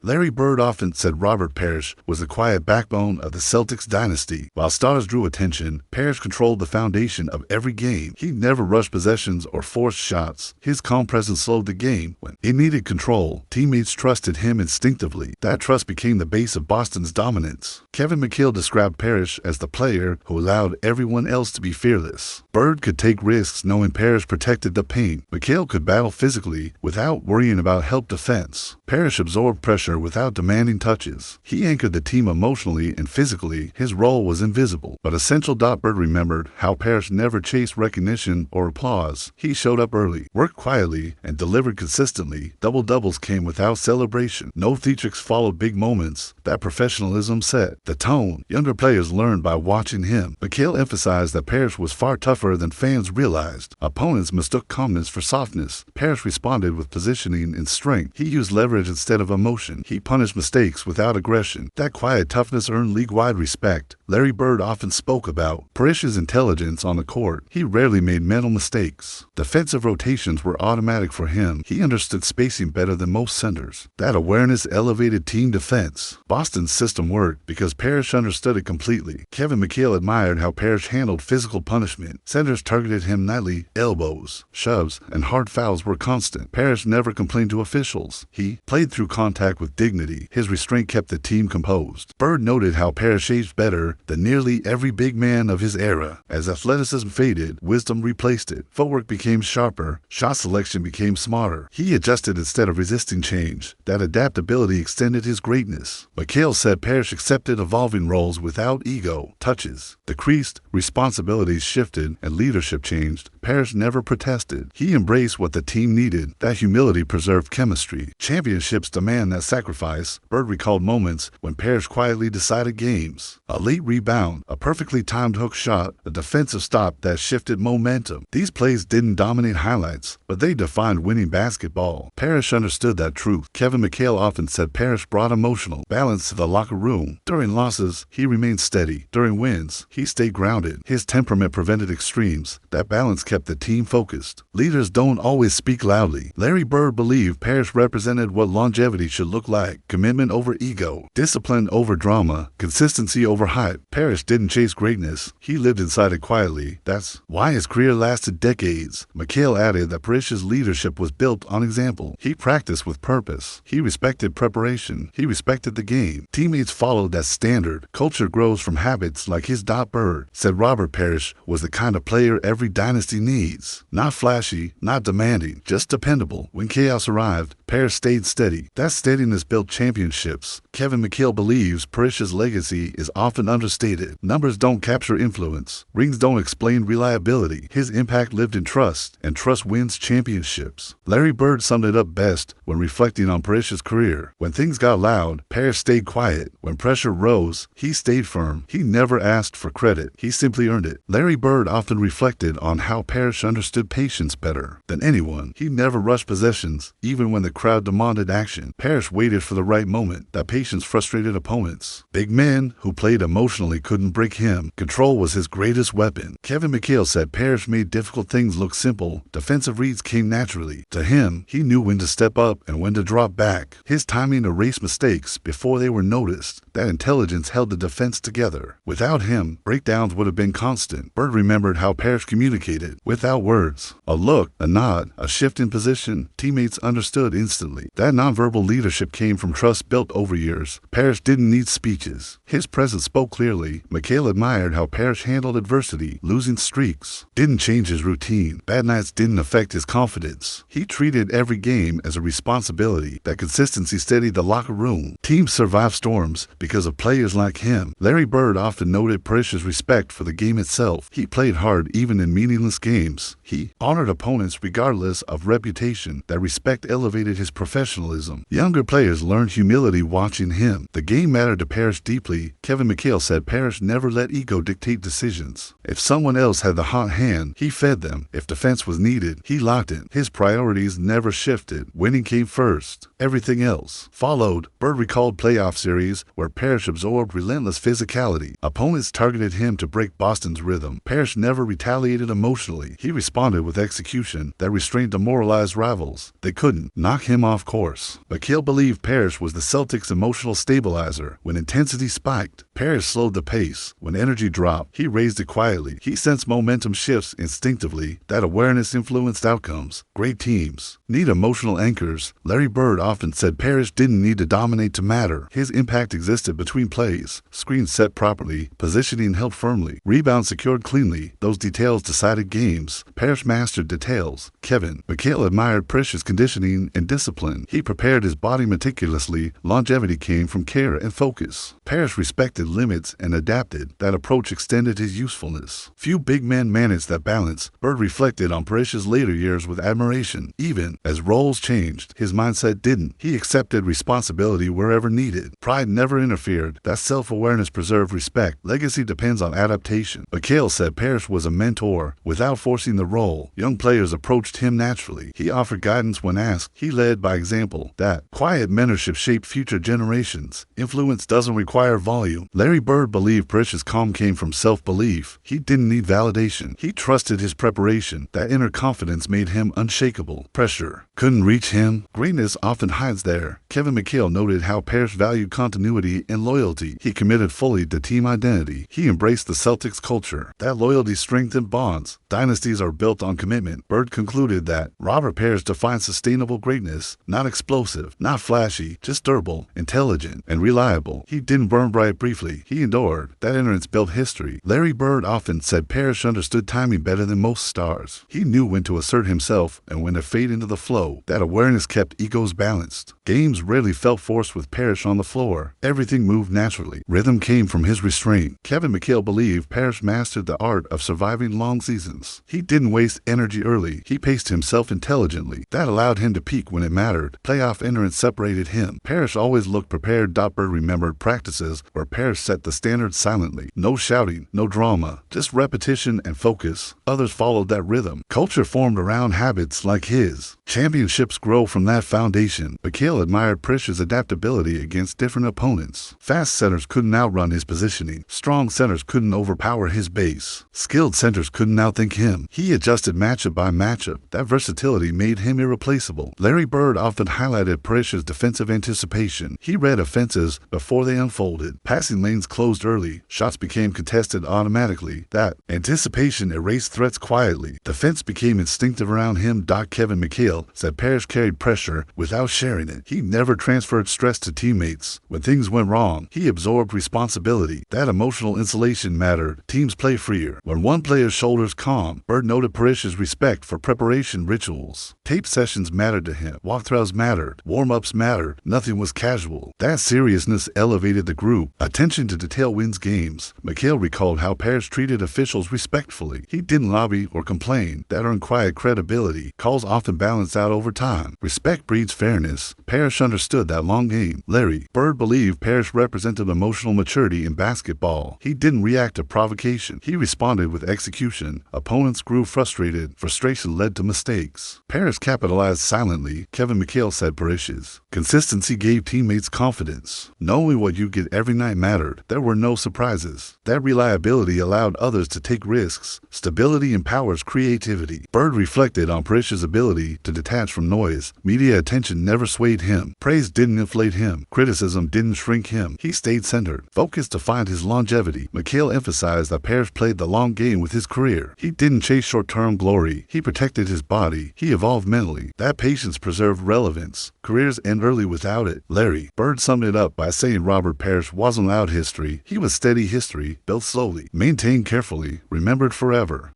Larry Bird often said Robert Parish was the quiet backbone of the Celtics dynasty. While stars drew attention, Parish controlled the foundation of every game. He never rushed possessions or forced shots. His calm presence slowed the game. When it needed control, teammates trusted him instinctively. That trust became the base of Boston's dominance. Kevin McHale described Parish as the player who allowed everyone else to be fearless. Bird could take risks knowing Parish protected the paint. McHale could battle physically without worrying about help defense. Parish absorbed pressure without demanding touches. He anchored the team emotionally and physically. His role was invisible, but essential. Bird remembered how Parish never chased recognition or applause. He showed up early, worked quietly, and delivered consistently. Double-doubles came without celebration. No theatrics followed big moments. That professionalism set the tone. Younger players learned by watching him. McHale emphasized that Parish was far tougher than fans realized. Opponents mistook calmness for softness. Parish responded with positioning and strength. He used leverage instead of emotion. He punished mistakes without aggression. That quiet toughness earned league-wide respect. Larry Bird often spoke about Parish's intelligence on the court. He rarely made mental mistakes. Defensive rotations were automatic for him. He understood spacing better than most centers. That awareness elevated team defense. Boston's system worked because Parish understood it completely. Kevin McHale admired how Parish handled physical punishment. Centers targeted him nightly. Elbows, shoves, and hard fouls were constant. Parish never complained to officials. He played through contact with dignity. His restraint kept the team composed. Bird noted how Parish aged better than nearly every big man of his era. As athleticism faded, wisdom replaced it. Footwork became sharper. Shot selection became smarter. He adjusted instead of resisting change. That adaptability extended his greatness. McHale said Parish accepted evolving roles without ego. Touches decreased, responsibilities shifted, and leadership changed. Parish never protested. He embraced what the team needed. That humility preserved chemistry. Championships demand that sacrifice. Bird recalled moments when Parish quietly decided games. A late rebound, a perfectly timed hook shot, a defensive stop that shifted momentum. These plays didn't dominate highlights, but they defined winning basketball. Parish understood that truth. Kevin McHale often said Parish brought emotional balance to the locker room. During losses, he remained steady. During wins, he stayed grounded. His temperament prevented extremes. That balance kept the team focused. Leaders don't always speak loudly. Larry Bird believed Parish represented what longevity should look like. Commitment over ego, discipline over drama, consistency over hype. Parish didn't chase greatness. He lived inside it quietly. That's why his career lasted decades. McHale added that Parish's leadership was built on example. He practiced with purpose. He respected preparation. He respected the game. Teammates followed that standard. Culture grows from habits like his. Bird said Robert Parish was the kind of player every dynasty needs. Not flashy, not demanding, just dependable. When chaos arrived, Parish stayed steady. That steadiness built championships. Kevin McHale believes Parish's legacy is often understated. Numbers don't capture influence. Rings don't explain reliability. His impact lived in trust, and trust wins championships. Larry Bird summed it up best when reflecting on Parish's career. When things got loud, Parish stayed quiet. When pressure rose, he stayed firm. He never asked for credit. He simply earned it. Larry Bird often reflected on how Parish understood patience better than anyone. He never rushed possessions, even when the crowd demanded action. Parish waited for the right moment. That patience frustrated opponents. Big men who played emotionally couldn't break him. Control was his greatest weapon. Kevin McHale said Parish made difficult things look simple. Defensive reads came naturally. To him, he knew when to step up and when to drop back. His timing erased mistakes before they were noticed. That intelligence held the defense together. Without him, breakdowns would have been constant. Bird remembered how Parish communicated without words. A look, a nod, a shift in position. Teammates understood instantly. That nonverbal leadership came from trust built over years. Parish didn't need speeches. His presence spoke clearly. McHale admired how Parish handled adversity. Losing streaks didn't change his routine. Bad nights didn't affect his confidence. He treated every game as a responsibility. That consistency steadied the locker room. Teams survived storms because of players like him. Larry Bird often noted Parish's respect for the game itself. He played hard even in meaningless games. He honored opponents regardless of reputation. That respect elevated his professionalism. Younger players learned humility watching him. The game mattered to Parish deeply. Kevin McHale said Parish never let ego dictate decisions. If someone else had the hot hand, he fed them. If defense was needed, he locked it. His priorities never shifted. Winning came first. Everything else followed. Bird recalled playoff series where Parish absorbed relentless physicality. Opponents targeted him to break Boston's rhythm. Parish never retaliated emotionally. He responded with execution that restrained demoralized rivals. They couldn't knock him off course. McHale believed believed Parish was the Celtics' emotional stabilizer. When intensity spiked, Parish slowed the pace. When energy dropped, he raised it quietly. He sensed momentum shifts instinctively. That awareness influenced outcomes. Great teams need emotional anchors. Larry Bird often said Parish didn't need to dominate to matter. His impact existed between plays. Screens set properly, positioning held firmly, rebounds secured cleanly. Those details decided games. Parish mastered details. Kevin McHale admired Parish's conditioning and discipline. He prepared his body meticulously. Longevity came from care and focus. Parish respected limits and adapted. That approach extended his usefulness. Few big men managed that balance. Bird reflected on Parish's later years with admiration. Even as roles changed, his mindset didn't. He accepted responsibility wherever needed. Pride never interfered. That self-awareness preserved respect. Legacy depends on adaptation. McHale said Parish was a mentor without forcing the role. Young players approached him naturally. He offered guidance when asked. He led by example. That quiet mentorship shaped future generations. Influence doesn't require volume. Larry Bird believed Parish's calm came from self-belief. He didn't need validation. He trusted his preparation. That inner confidence made him unshakable. Pressure couldn't reach him. Greatness often hides there. Kevin McHale noted how Parish valued continuity and loyalty. He committed fully to team identity. He embraced the Celtics culture. That loyalty strengthened bonds. Dynasties are built on commitment. Bird concluded that Robert Parish defined sustainable greatness, not explosive, not flashy, just durable, intelligent, and reliable. He didn't burn bright briefly. He endured. That endurance built history. Larry Bird often said Parish understood timing better than most stars. He knew when to assert himself and when to fade into the flow. That awareness kept egos balanced. Games rarely felt forced with Parish on the floor. Everything moved naturally. Rhythm came from his restraint. Kevin McHale believed Parish mastered the art of surviving long seasons. He didn't waste energy early. He paced himself intelligently. That allowed him to peak when it mattered. Playoff endurance separated him. Parish always looked prepared. Bird remembered practices where Parish set the standard silently. No shouting, no drama, just repetition and focus. Others followed that rhythm. Culture formed around habits like his. Championships grow from that foundation. McHale admired Parish's adaptability against different opponents. Fast centers couldn't outrun his positioning. Strong centers couldn't overpower his base. Skilled centers couldn't outthink him. He adjusted matchup by matchup. That versatility made him irreplaceable. Larry Bird often highlighted Parish's defensive anticipation. He read offenses before they unfolded. Passing lanes closed early. Shots became contested automatically. That anticipation erased threats quietly. Defense became instinctive around him. Kevin McHale said Parish carried pressure without sharing it. He never transferred stress to teammates. When things went wrong, he absorbed responsibility. That emotional insulation mattered. Teams play freer when one player's shoulders calm. Bird noted Parish's respect for preparation rituals. Tape sessions mattered to him. Walkthroughs mattered. Warm-ups mattered. Nothing was casual. That seriousness elevated the group. Attention to detail wins games. McHale recalled how Parish treated officials respectfully. He didn't lobby or complain. That earned quiet credibility. Calls often balanced out over time. Respect breeds fairness. Parish understood that long game. Larry Bird believed Parish represented emotional maturity in basketball. He didn't react to provocation. He responded with execution. Opponents grew frustrated. Frustration led to mistakes. Parish capitalized silently. Kevin McHale said Parish's consistency gave teammates confidence. Knowing what you get every night mattered. There were no surprises. That reliability allowed others to take risks. Stability empowers creativity. Bird reflected on Parish's ability to detach from noise. Media attention never swayed him. Praise didn't inflate him. Criticism didn't shrink him. He stayed centered. Focus defined his longevity. McHale emphasized that Parish played the long game with his career. He didn't chase short-term glory. He protected his body. He evolved mentally. That patience preserved relevance. Careers end early without it. Larry Bird summed it up by saying Robert Parish wasn't loud history. He was steady history, built slowly, maintained carefully, remembered forever.